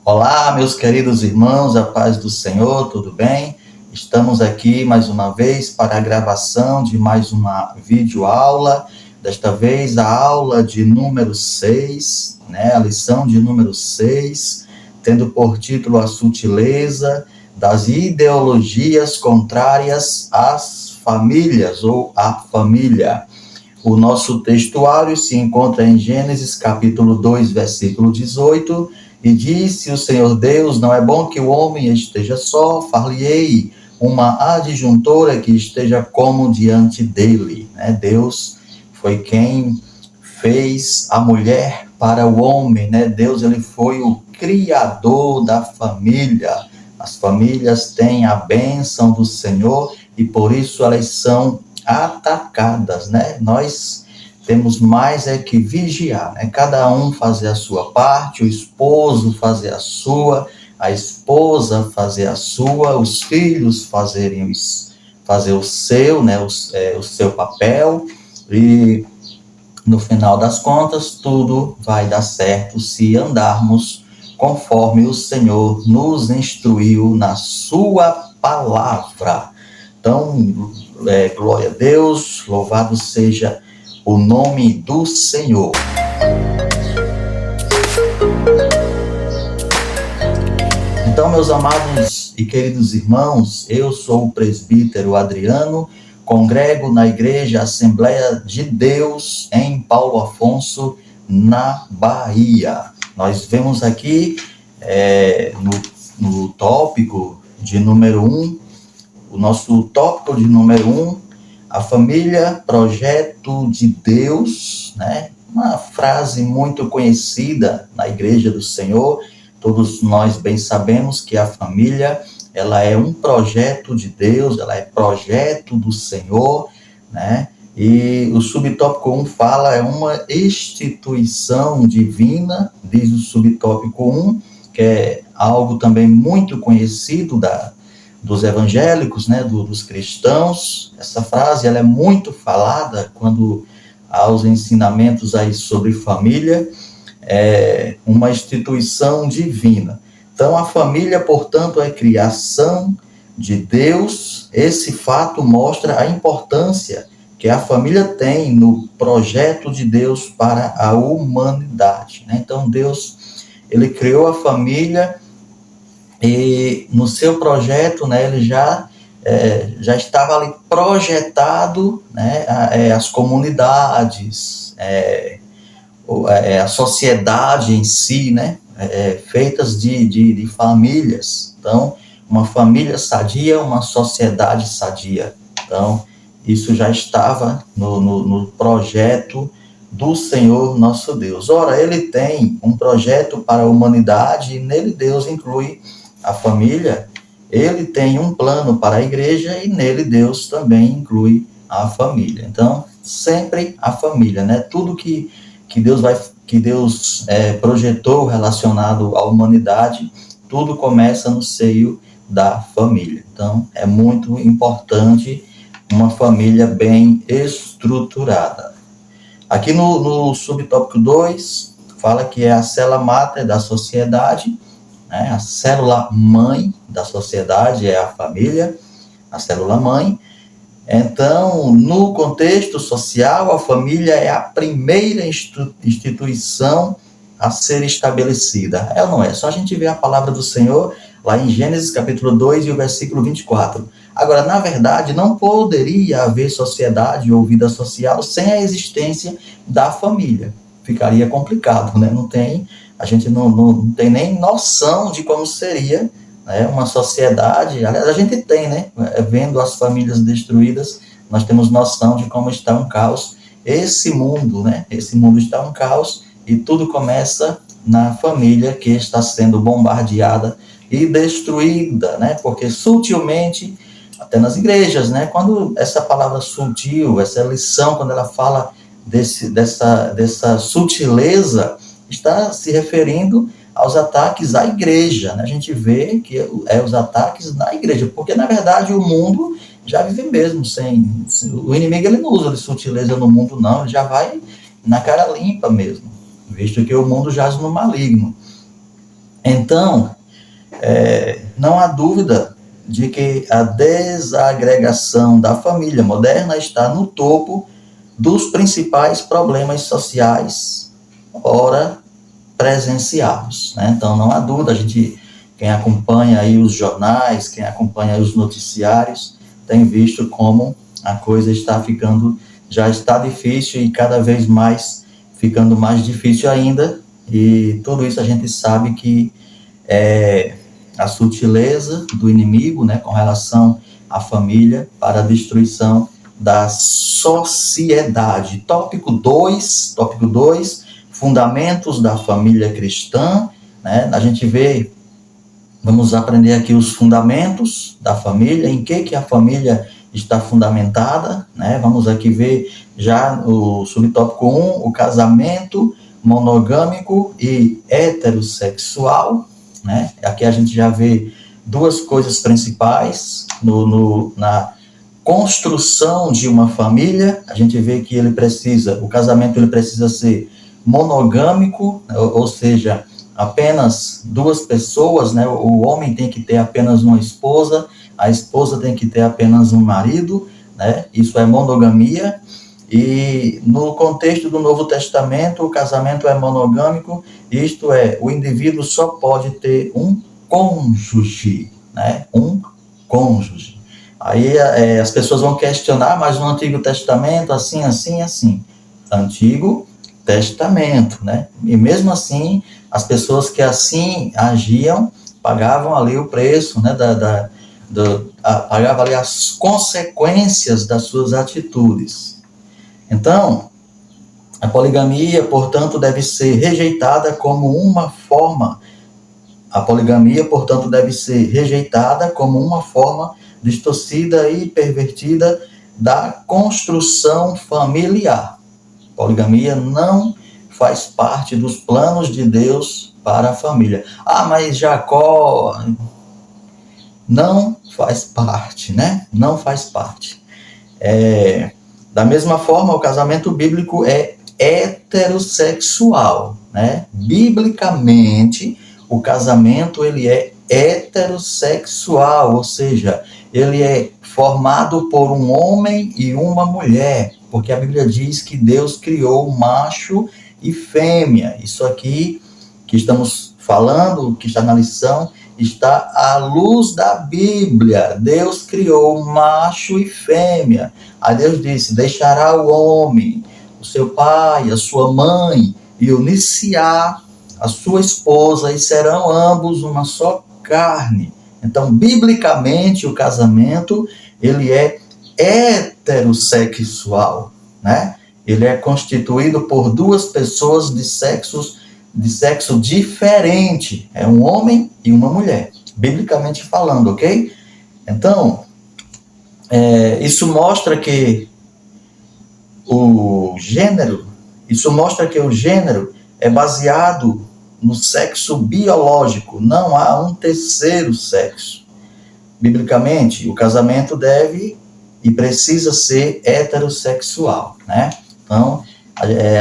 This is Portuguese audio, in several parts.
Olá, meus queridos irmãos, a paz do Senhor, tudo bem? Estamos aqui mais uma vez para a gravação de mais uma videoaula, desta vez a aula de número 6, a lição de número 6, tendo por título a sutileza das ideologias contrárias às famílias ou à família. O nosso textuário se encontra em Gênesis capítulo 2, versículo 18, e disse o Senhor Deus, não é bom que o homem esteja só, far-lhe-ei uma adjuntora que esteja como diante dele. Deus foi quem fez a mulher para o homem, Deus, ele foi o criador da família. As famílias têm a bênção do Senhor e por isso elas são atacadas, Nós temos mais que vigiar, Cada um fazer a sua parte, o esposo fazer a sua, a esposa fazer a sua, os filhos fazer o seu, o seu papel, e no final das contas tudo vai dar certo se andarmos conforme o Senhor nos instruiu na sua palavra. Então, glória a Deus, louvado seja o nome do Senhor. Então, meus amados e queridos irmãos, eu sou o presbítero Adriano, congrego na Igreja Assembleia de Deus em Paulo Afonso, na Bahia. Nós vemos aqui no tópico de número 1, o nosso tópico de número 1, a família, projeto de Deus, Uma frase muito conhecida na Igreja do Senhor. Todos nós bem sabemos que a família, ela é um projeto de Deus, ela é projeto do Senhor, E o subtópico 1 fala, é uma instituição divina, diz o subtópico 1, que é algo também muito conhecido dos evangélicos, dos cristãos. Essa frase ela é muito falada quando há os ensinamentos aí sobre família, uma instituição divina. Então, a família, portanto, é criação de Deus. Esse fato mostra a importância que a família tem no projeto de Deus para a humanidade. Então, Deus, ele criou a família e no seu projeto, ele já estava ali projetado, as comunidades, a sociedade em si, feitas de famílias. Então, uma família sadia, uma sociedade sadia. Então, isso já estava no projeto do Senhor nosso Deus. Ora, ele tem um projeto para a humanidade e nele Deus inclui a família. Ele tem um plano para a igreja e nele Deus também inclui a família. Então, sempre a família, Tudo que Deus projetou relacionado à humanidade, tudo começa no seio da família. Então, é muito importante uma família bem estruturada. Aqui no subtópico 2, fala que é a célula máter da sociedade, a célula mãe da sociedade é a família, a célula mãe. Então, no contexto social, a família é a primeira instituição a ser estabelecida. É ou não é? Só a gente vê a palavra do Senhor lá em Gênesis capítulo 2 e o versículo 24. Agora, na verdade, não poderia haver sociedade ou vida social sem a existência da família. Ficaria complicado, a gente não tem nem noção de como seria uma sociedade. Aliás, a gente tem, vendo as famílias destruídas, nós temos noção de como está um caos. Esse mundo está um caos e tudo começa na família que está sendo bombardeada e destruída, porque sutilmente, até nas igrejas, quando essa palavra sutil, essa lição, quando ela fala dessa sutileza, está se referindo aos ataques à igreja, A gente vê que os ataques na igreja, porque, na verdade, o mundo já vive mesmo o inimigo, ele não usa de sutileza no mundo, não, ele já vai na cara limpa mesmo, visto que o mundo jaz no maligno. Então, não há dúvida de que a desagregação da família moderna está no topo dos principais problemas sociais, ora presenciados, né? Então, não há dúvida, quem acompanha aí os jornais, quem acompanha aí os noticiários, tem visto como a coisa já está difícil e cada vez mais ficando mais difícil ainda, e tudo isso a gente sabe que é a sutileza do inimigo, né, com relação à família para a destruição da sociedade. Tópico 2, fundamentos da família cristã, né? A gente vamos aprender aqui os fundamentos da família, em que a família está fundamentada, né? Vamos aqui ver já o subtópico 1, o casamento monogâmico e heterossexual, né? Aqui a gente já vê duas coisas principais na construção de uma família. A gente vê que o casamento ele precisa ser monogâmico, ou seja, apenas duas pessoas, né? O homem tem que ter apenas uma esposa, a esposa tem que ter apenas um marido, né? Isso é monogamia. E no contexto do Novo Testamento, o casamento é monogâmico, isto é, o indivíduo só pode ter um cônjuge, né? Um cônjuge. Aí as pessoas vão questionar, mas no Antigo Testamento, assim. Antigo Testamento, né? E mesmo assim, as pessoas que assim agiam, pagavam ali o preço, né? Pagavam ali as consequências das suas atitudes. Então, a poligamia, portanto, deve ser rejeitada como uma forma distorcida e pervertida da construção familiar. Poligamia não faz parte dos planos de Deus para a família. Mas Jacó não faz parte, né? Não faz parte. Da mesma forma, o casamento bíblico é heterossexual, né? Biblicamente, o casamento ele é heterossexual, ou seja, ele é formado por um homem e uma mulher, porque a Bíblia diz que Deus criou macho e fêmea. Isso aqui que estamos falando, que está na lição, está à luz da Bíblia. Deus criou macho e fêmea. Aí Deus disse: deixará o homem, o seu pai, a sua mãe, e unir-se-á a sua esposa, e serão ambos uma só carne. Então, biblicamente, o casamento, ele é heterossexual, né? Ele é constituído por duas pessoas de sexo diferente. É um homem e uma mulher, biblicamente falando, ok? Então, isso mostra que o gênero é baseado no sexo biológico, não há um terceiro sexo. Biblicamente, o casamento deve e precisa ser heterossexual, né? Então,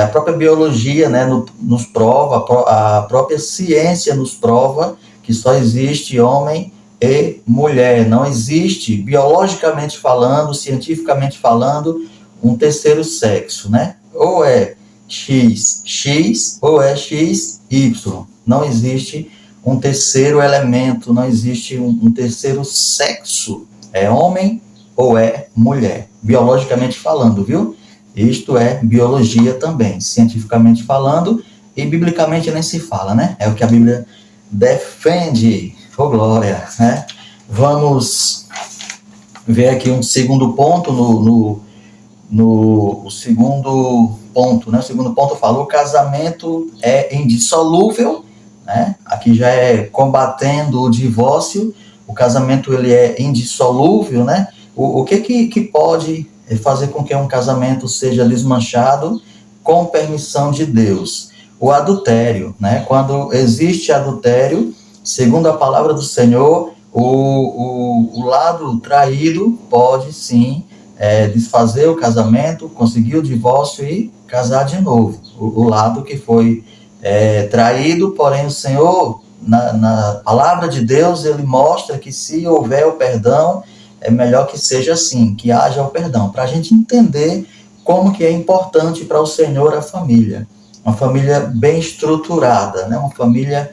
a própria biologia, né, nos prova, a própria ciência nos prova que só existe homem e mulher. Não existe, biologicamente falando, cientificamente falando, um terceiro sexo, né? Ou é X ou é XY. Não existe um terceiro elemento, não existe um terceiro sexo. É homem ou é mulher, biologicamente falando, viu? Isto é biologia também, cientificamente falando, e biblicamente nem se fala, né? É o que a Bíblia defende. Oh, glória, né? Vamos ver aqui um segundo ponto no segundo ponto, né? O segundo ponto fala: o casamento é indissolúvel, né? Aqui já é combatendo o divórcio. O casamento ele é indissolúvel, né? O que pode fazer com que um casamento seja desmanchado com permissão de Deus? O adultério, né? Quando existe adultério, segundo a palavra do Senhor, o lado traído pode sim desfazer o casamento, conseguir o divórcio e casar de novo. O lado que foi traído, porém o Senhor na palavra de Deus, ele mostra que se houver o perdão, é melhor que seja assim, que haja o perdão, para a gente entender como que é importante para o Senhor a família. Uma família bem estruturada, né? Uma família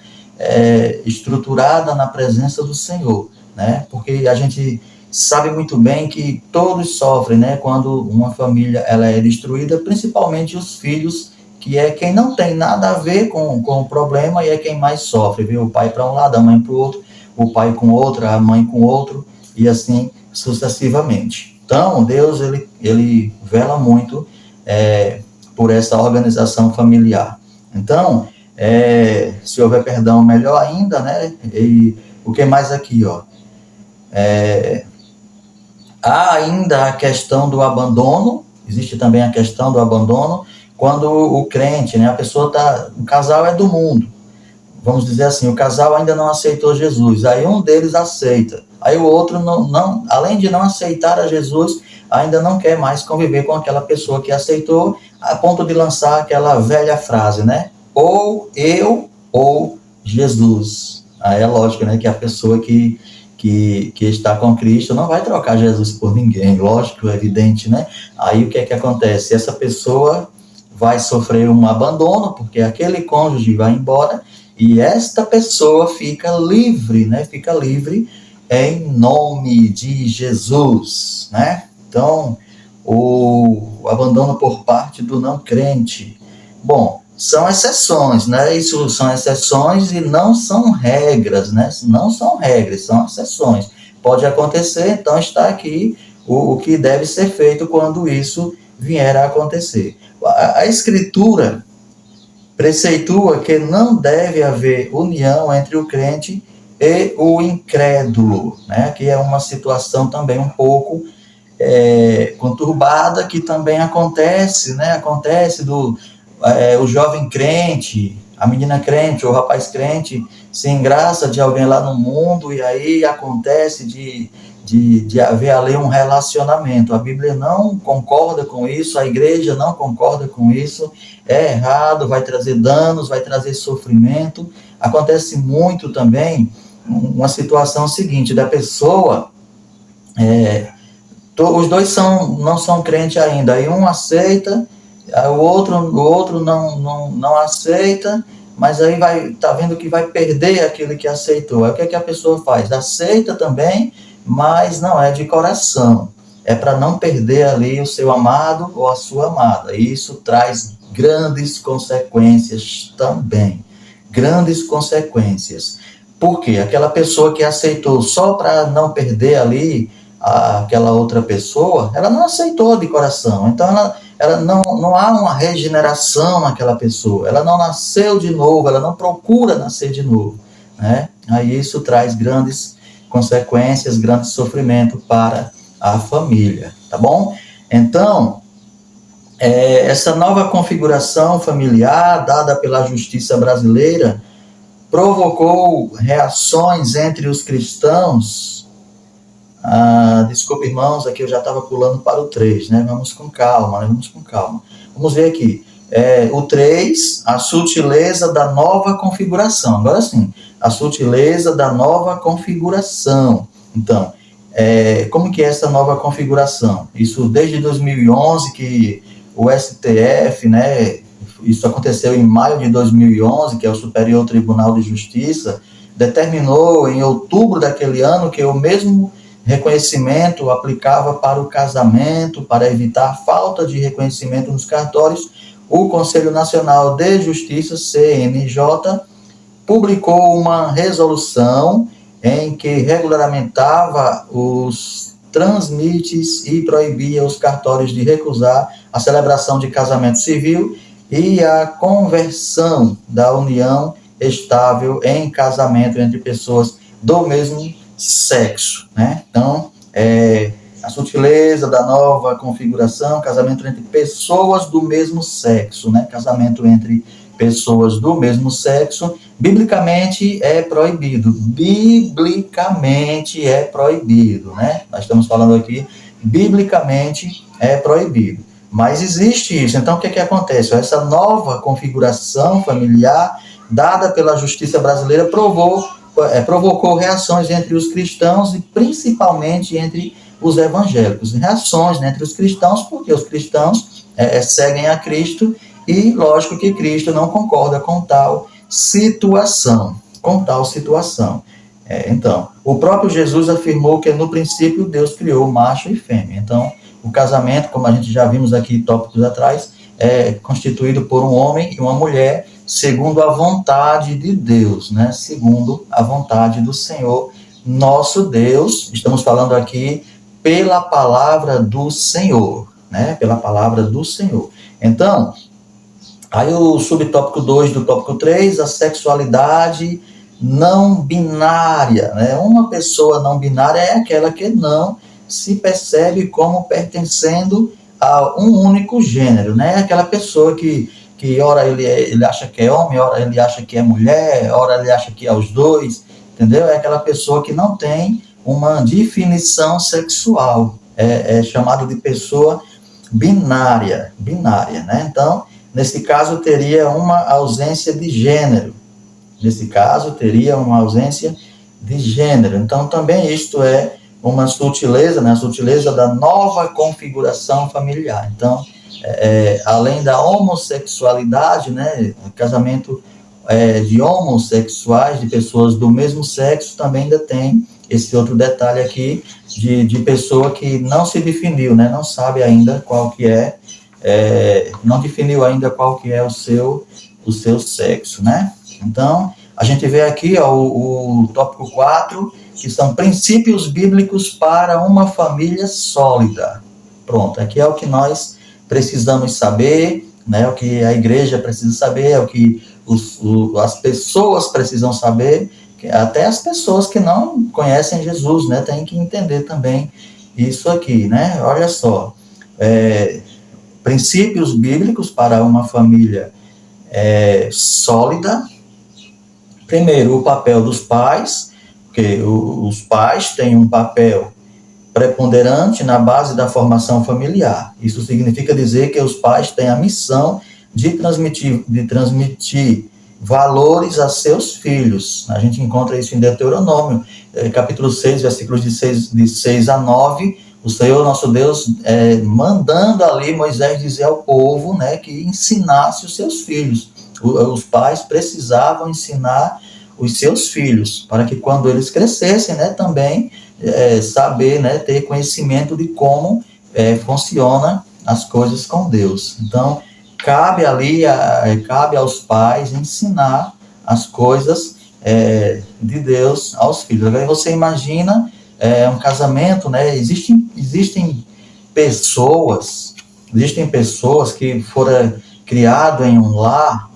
estruturada na presença do Senhor, né? Porque a gente sabe muito bem que todos sofrem, né? Quando uma família ela é destruída, principalmente os filhos, que é quem não tem nada a ver com o problema e é quem mais sofre, viu? O pai para um lado, a mãe para o outro, o pai com outra, a mãe com outro, e assim sucessivamente. Então, Deus, ele vela muito por essa organização familiar. Então, se houver perdão, melhor ainda, né? E o que mais aqui, ó? Há ainda a questão do abandono, existe também a questão do abandono, quando o crente, né, a pessoa o casal é do mundo, vamos dizer assim, o casal ainda não aceitou Jesus, aí um deles aceita, aí o outro, não, além de não aceitar a Jesus, ainda não quer mais conviver com aquela pessoa que aceitou, a ponto de lançar aquela velha frase, né, ou eu ou Jesus. Aí é lógico, né, que a pessoa que está com Cristo não vai trocar Jesus por ninguém, lógico, é evidente, né? Aí o que é que acontece? Essa pessoa vai sofrer um abandono, porque aquele cônjuge vai embora, e esta pessoa fica livre, né? Fica livre em nome de Jesus, né? Então, o abandono por parte do não crente. Bom, são exceções, né? Isso são exceções e não são regras, né? Não são regras, são exceções. Pode acontecer, então está aqui o que deve ser feito quando isso vier a acontecer. A Escritura preceitua que não deve haver união entre o crente e o incrédulo, né? Que é uma situação também um pouco conturbada, que também acontece, né? Acontece o jovem crente, a menina crente, o rapaz crente, se engraça de alguém lá no mundo, e aí acontece de haver ali um relacionamento. A Bíblia não concorda com isso, a igreja não concorda com isso, é errado, vai trazer danos, vai trazer sofrimento. Acontece muito também uma situação seguinte, da pessoa, os dois não são crentes ainda, aí um aceita, o outro não aceita, mas aí tá vendo que vai perder aquele que aceitou. Aí o que é que a pessoa faz? Aceita também, mas não é de coração. É para não perder ali o seu amado ou a sua amada. E isso traz grandes consequências também. Grandes consequências. Por quê? Aquela pessoa que aceitou só para não perder ali aquela outra pessoa, ela não aceitou de coração. Então ela não há uma regeneração naquela pessoa, ela não nasceu de novo, ela não procura nascer de novo, né? Aí isso traz grandes consequências, grande sofrimento para a família, tá bom? Então, essa nova configuração familiar dada pela justiça brasileira provocou reações entre os cristãos. Desculpa, irmãos, aqui eu já estava pulando para o 3, né? Vamos com calma, né? Vamos ver aqui. O 3, a sutileza da nova configuração. Agora sim, a sutileza da nova configuração. Então, como que é essa nova configuração? Isso desde 2011, que o STF, né? Isso aconteceu em maio de 2011, que é o Superior Tribunal de Justiça, determinou em outubro daquele ano que o mesmo reconhecimento aplicava para o casamento, para evitar falta de reconhecimento nos cartórios. O Conselho Nacional de Justiça, CNJ, publicou uma resolução em que regulamentava os trâmites e proibia os cartórios de recusar a celebração de casamento civil e a conversão da união estável em casamento entre pessoas do mesmo sexo, né? Então, a sutileza da nova configuração, casamento entre pessoas do mesmo sexo, né? Casamento entre pessoas do mesmo sexo, biblicamente é proibido. Biblicamente é proibido, né? Nós estamos falando aqui, biblicamente é proibido. Mas existe isso. Então, o que acontece? Essa nova configuração familiar dada pela justiça brasileira provocou reações entre os cristãos e principalmente entre os evangélicos. Reações, né, entre os cristãos, porque os cristãos seguem a Cristo e, lógico, que Cristo não concorda com tal situação. Então, o próprio Jesus afirmou que no princípio Deus criou macho e fêmea. Então, o casamento, como a gente já vimos aqui tópicos atrás, é constituído por um homem e uma mulher, segundo a vontade de Deus, né? Segundo a vontade do Senhor, nosso Deus. Estamos falando aqui pela palavra do Senhor, né? Pela palavra do Senhor. Então, aí o subtópico 2 do tópico 3, a sexualidade não binária, né? Uma pessoa não binária é aquela que não se percebe como pertencendo a um único gênero, né? Aquela pessoa que ora ele acha que é homem, ora ele acha que é mulher, ora ele acha que é os dois, entendeu? É aquela pessoa que não tem uma definição sexual, é chamado de pessoa binária, né? Então, nesse caso, teria uma ausência de gênero. Então, também isto é uma sutileza, né? A sutileza da nova configuração familiar. Então, além da homossexualidade, né? O casamento de homossexuais, de pessoas do mesmo sexo, também ainda tem esse outro detalhe aqui de pessoa que não se definiu, né? Não sabe ainda qual que não definiu ainda qual que é o seu sexo, né? Então, a gente vê aqui o tópico 4, que são princípios bíblicos para uma família sólida. Pronto, aqui é o que nós precisamos saber, né? O que a igreja precisa saber, é o que as pessoas precisam saber, até as pessoas que não conhecem Jesus, né? Tem que entender também isso aqui, né? Olha só, princípios bíblicos para uma família sólida. Primeiro, o papel dos pais, porque os pais têm um papel preponderante na base da formação familiar. Isso significa dizer que os pais têm a missão de transmitir valores a seus filhos. A gente encontra isso em Deuteronômio, capítulo 6, versículos de 6 a 9, o Senhor, nosso Deus, mandando ali Moisés dizer ao povo, né, que ensinasse os seus filhos. Os pais precisavam ensinar os seus filhos, para que quando eles crescessem, né, também saber, né, ter conhecimento de como funciona as coisas com Deus. Então, cabe aos pais ensinar as coisas de Deus aos filhos. Agora você imagina um casamento, né? Existem pessoas que foram criadas em um lar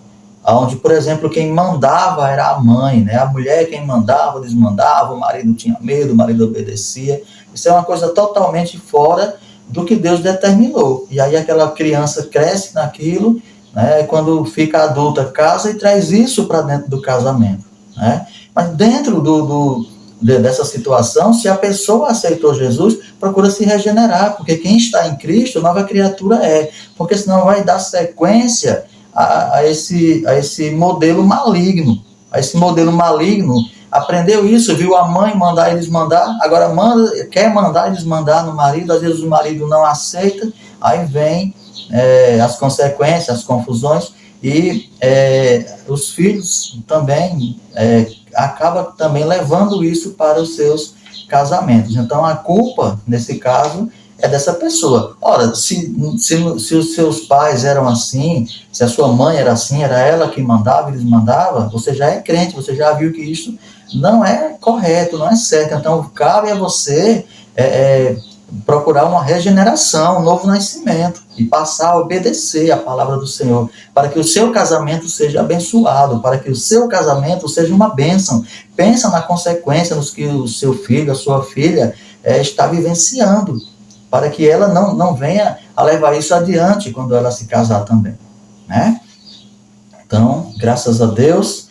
onde, por exemplo, quem mandava era a mãe, né? A mulher quem mandava, desmandava, o marido tinha medo, o marido obedecia. Isso é uma coisa totalmente fora do que Deus determinou. E aí aquela criança cresce naquilo, né? Quando fica adulta, casa e traz isso para dentro do casamento, né? Mas dentro dessa situação, se a pessoa aceitou Jesus, procura se regenerar, porque quem está em Cristo, nova criatura porque senão vai dar sequência a esse modelo maligno. Aprendeu isso, viu a mãe mandar e desmandar, agora quer mandar e desmandar no marido, às vezes o marido não aceita, aí vem as consequências, as confusões, e os filhos também acabam também levando isso para os seus casamentos. Então a culpa, nesse caso, é dessa pessoa. Ora, se os seus pais eram assim, se a sua mãe era assim, era ela que mandava e desmandava, você já é crente, você já viu que isso não é correto, não é certo. Então, cabe a você procurar uma regeneração, um novo nascimento, e passar a obedecer a palavra do Senhor, para que o seu casamento seja abençoado, para que o seu casamento seja uma bênção. Pensa na consequência nos que o seu filho, a sua filha está vivenciando, para que ela não venha a levar isso adiante quando ela se casar também, né? Então, graças a Deus,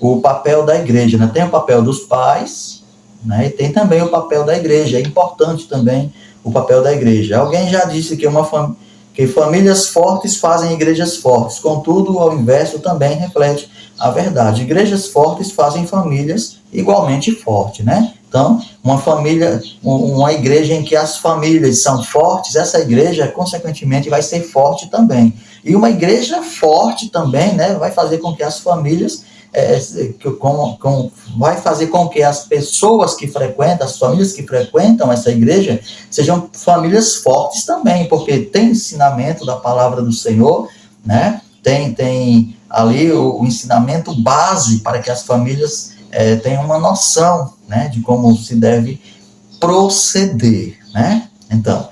o papel da igreja, né? Tem o papel dos pais, né? E tem também o papel da igreja. É importante também o papel da igreja. Alguém já disse que Que famílias fortes fazem igrejas fortes. Contudo, ao inverso também reflete a verdade. Igrejas fortes fazem famílias igualmente fortes, né? Então, uma família, uma igreja em que as famílias são fortes, essa igreja, consequentemente, vai ser forte também. E uma igreja forte também, né, vai fazer com que as famílias, vai fazer com que as pessoas que frequentam, as famílias que frequentam essa igreja, sejam famílias fortes também, porque tem ensinamento da palavra do Senhor, né? Tem ali o ensinamento base para que as famílias tenham uma noção, né, de como se deve proceder, né? Então,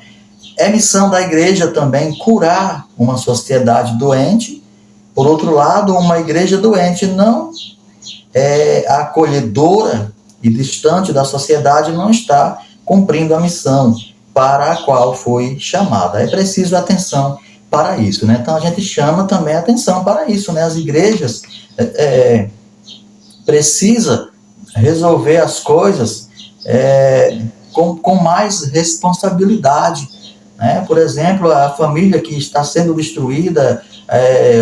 é missão da igreja também curar uma sociedade doente. Por outro lado, uma igreja doente não é acolhedora e distante da sociedade, não está cumprindo a missão para a qual foi chamada. É preciso atenção para isso, né? Então a gente chama também atenção para isso, né? As igrejas precisa resolver as coisas com mais responsabilidade, né? Por exemplo, a família que está sendo destruída,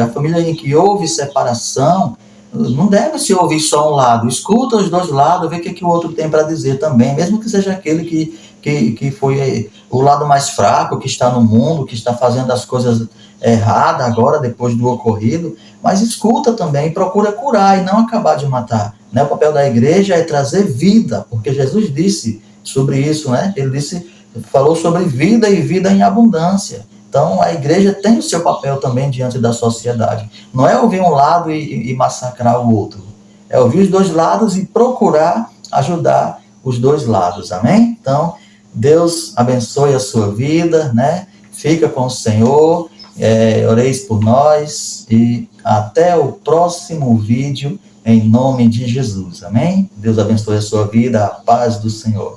a família em que houve separação, não deve se ouvir só um lado, escuta os dois lados, vê o que o outro tem para dizer também, mesmo que seja aquele que foi o lado mais fraco, que está no mundo, que está fazendo as coisas erradas agora, depois do ocorrido, mas escuta também, procura curar e não acabar de matar, né? O papel da igreja é trazer vida, porque Jesus disse sobre isso, né? Ele falou sobre vida e vida em abundância. Então, a igreja tem o seu papel também diante da sociedade. Não é ouvir um lado e massacrar o outro. É ouvir os dois lados e procurar ajudar os dois lados. Amém? Então, Deus abençoe a sua vida, né? Fica com o Senhor, oreis por nós e até o próximo vídeo, em nome de Jesus. Amém? Deus abençoe a sua vida, a paz do Senhor.